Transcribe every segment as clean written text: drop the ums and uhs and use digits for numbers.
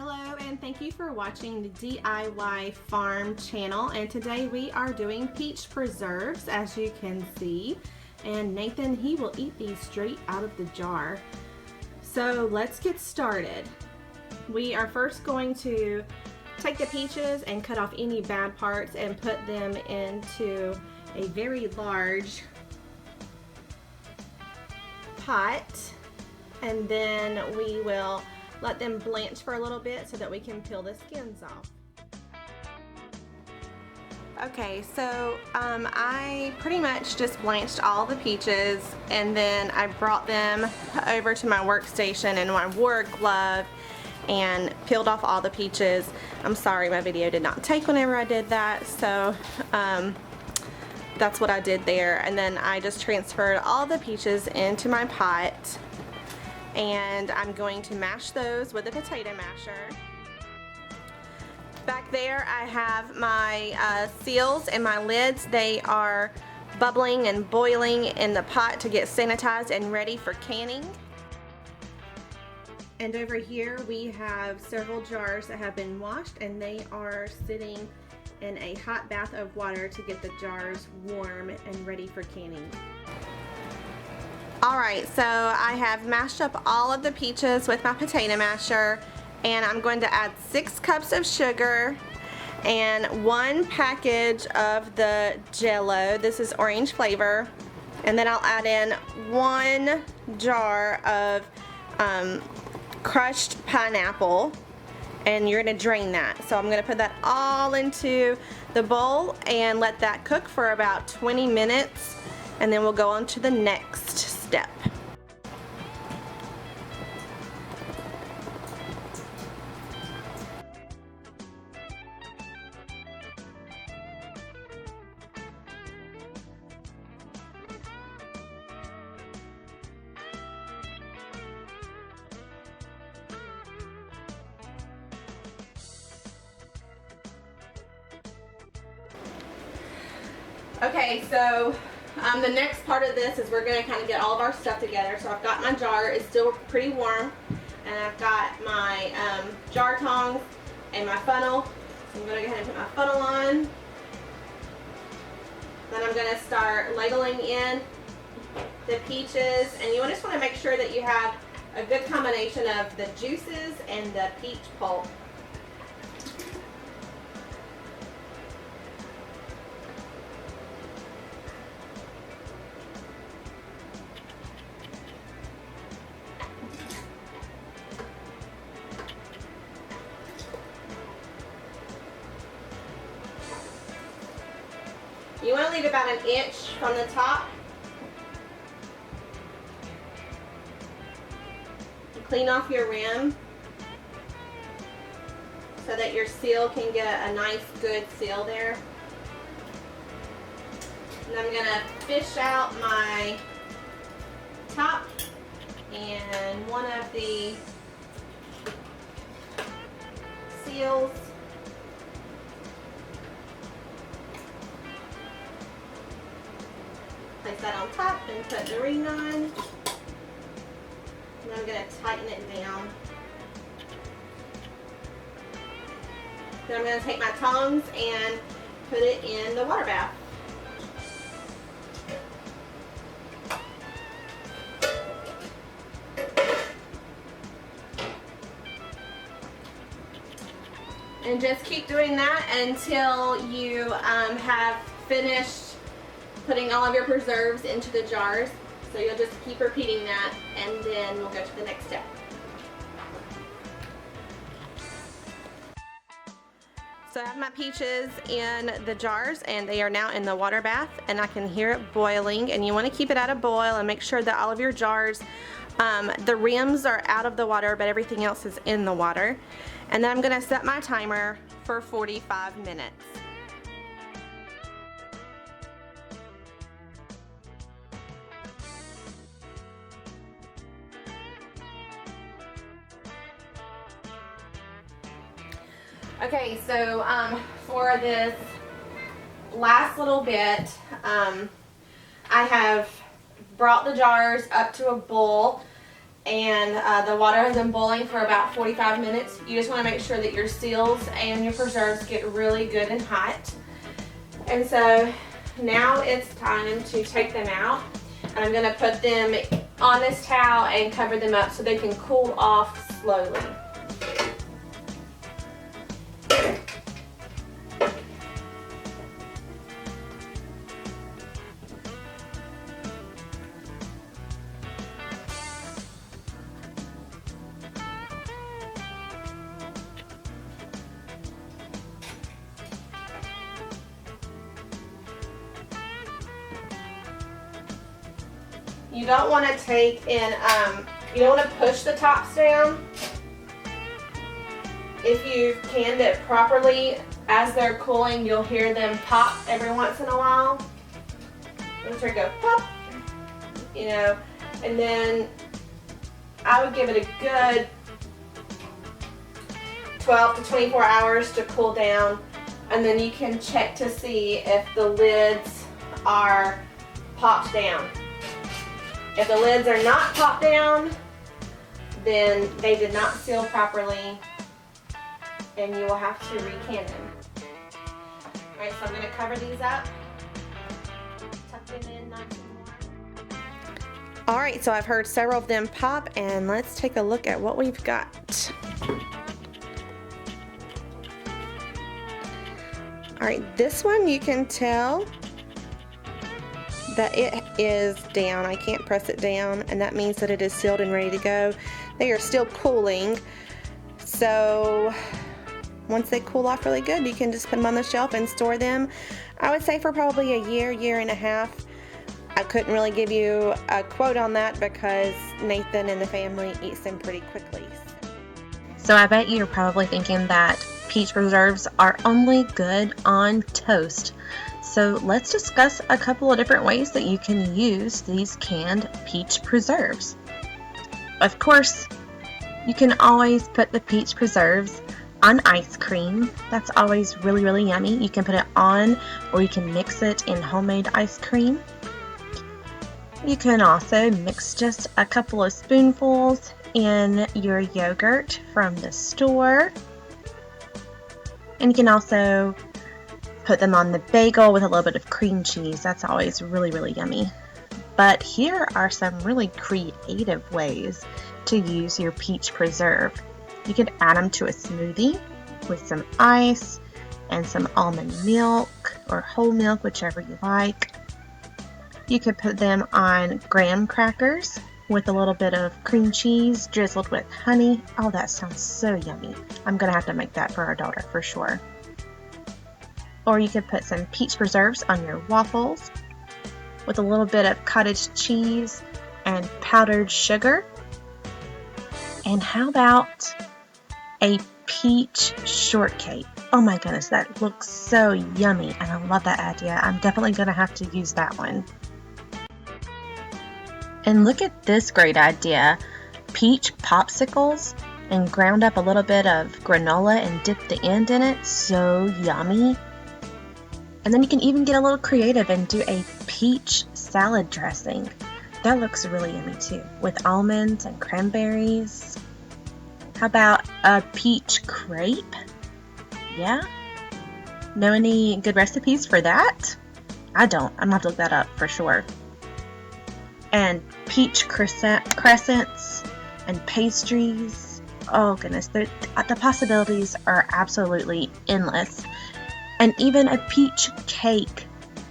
Hello and thank you for watching the DIY Farm channel, and today we are doing peach preserves, as you can see, and Nathan, he will eat these straight out of the jar. So let's get started. We are first going to take the peaches and cut off any bad parts and put them into a very large pot, and then we will let them blanch for a little bit so that we can peel the skins off. Okay, so I pretty much just blanched all the peaches, and then I brought them over to my workstation, and I wore a glove and peeled off all the peaches. I'm sorry my video did not take whenever I did that, so that's what I did there. And then I just transferred all the peaches into my pot, and I'm going to mash those with a potato masher. Back there I have my seals and my lids. They are bubbling and boiling in the pot to get sanitized and ready for canning. And over here we have several jars that have been washed, and they are sitting in a hot bath of water to get the jars warm and ready for canning. Alright, so I have mashed up all of the peaches with my potato masher, and I'm going to add 6 cups of sugar and 1 package of the Jell-O. This is orange flavor. And then I'll add in 1 jar of crushed pineapple, and you're going to drain that. So I'm going to put that all into the bowl and let that cook for about 20 minutes, and then we'll go on to the next step. Okay, so the next part of this is we're going to kind of get all of our stuff together. So I've got my jar, it's still pretty warm, and I've got my jar tongs and my funnel. So I'm going to go ahead and put my funnel on. Then I'm going to start ladling in the peaches, and you just want to make sure that you have a good combination of the juices and the peach pulp. You want to leave about 1 inch from the top. Clean off your rim so that your seal can get a nice good seal there. And I'm going to fish out my top and one of the seals. Place that on top and put the ring on. And I'm going to tighten it down. Then I'm going to take my tongs and put it in the water bath. And just keep doing that until you have finished putting all of your preserves into the jars. So you'll just keep repeating that, and then we'll go to the next step. So I have my peaches in the jars, and they are now in the water bath, and I can hear it boiling. And you want to keep it at a boil and make sure that all of your jars, the rims are out of the water, but everything else is in the water. And then I'm going to set my timer for 45 minutes. Okay, so for this last little bit, I have brought the jars up to a boil, and the water has been boiling for about 45 minutes. You just want to make sure that your seals and your preserves get really good and hot. And so now it's time to take them out. And I'm going to put them on this towel and cover them up so they can cool off slowly. You don't want to take in, you don't want to push the tops down. If you've canned it properly, as they're cooling, you'll hear them pop every once in a while. Let's go pop, you know, and then I would give it a good 12 to 24 hours to cool down, and then you can check to see if the lids are popped down. If the lids are not popped down, then they did not seal properly and you will have to recan them. Alright, so I'm going to cover these up, tuck them in nice and warm. Alright, so I've heard several of them pop, and let's take a look at what we've got. Alright, this one you can tell that it is down. I can't press it down, and that means that it is sealed and ready to go. They are still cooling, so once they cool off really good, you can just put them on the shelf and store them. I would say for probably a year, year and a half. I couldn't really give you a quote on that because Nathan and the family eats them pretty quickly. So I bet you're probably thinking that peach preserves are only good on toast. So let's discuss a couple of different ways that you can use these canned peach preserves. Of course, you can always put the peach preserves on ice cream. That's always really, really yummy. You can put it on, or you can mix it in homemade ice cream. You can also mix just a couple of spoonfuls in your yogurt from the store. And you can also put them on the bagel with a little bit of cream cheese. That's always really, really yummy. But here are some really creative ways to use your peach preserve. You could add them to a smoothie with some ice and some almond milk or whole milk, whichever you like. You could put them on graham crackers with a little bit of cream cheese drizzled with honey. Oh, that sounds so yummy. I'm gonna have to make that for our daughter for sure. Or you could put some peach preserves on your waffles with a little bit of cottage cheese and powdered sugar. And how about a peach shortcake? Oh my goodness, that looks so yummy, and I love that idea. I'm definitely going to have to use that one. And look at this great idea. Peach popsicles, and ground up a little bit of granola and dip the end in it. So yummy. And then you can even get a little creative and do a peach salad dressing. That looks really yummy too, with almonds and cranberries. How about a peach crepe? Yeah? Know any good recipes for that? I don't. I'm gonna have to look that up for sure. And peach crescents and pastries. Oh goodness, the possibilities are absolutely endless. And even a peach cake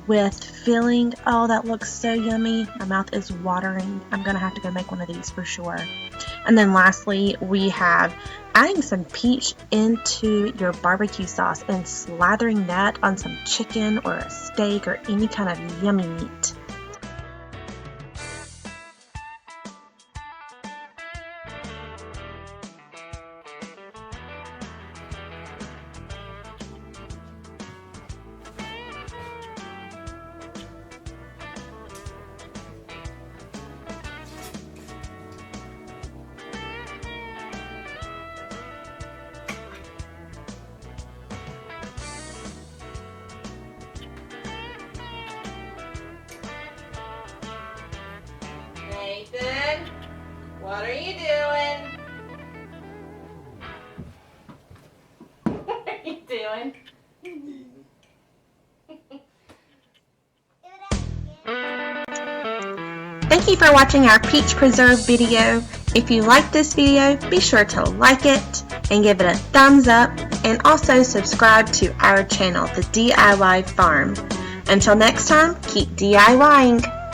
with filling. Oh, that looks so yummy. My mouth is watering. I'm gonna have to go make one of these for sure. And then lastly, we have adding some peach into your barbecue sauce and slathering that on some chicken or a steak or any kind of yummy meat. What are you doing? What are you doing? Thank you for watching our peach preserve video. If you like this video, be sure to like it and give it a thumbs up, and also subscribe to our channel, The DIY Farm. Until next time, keep DIYing.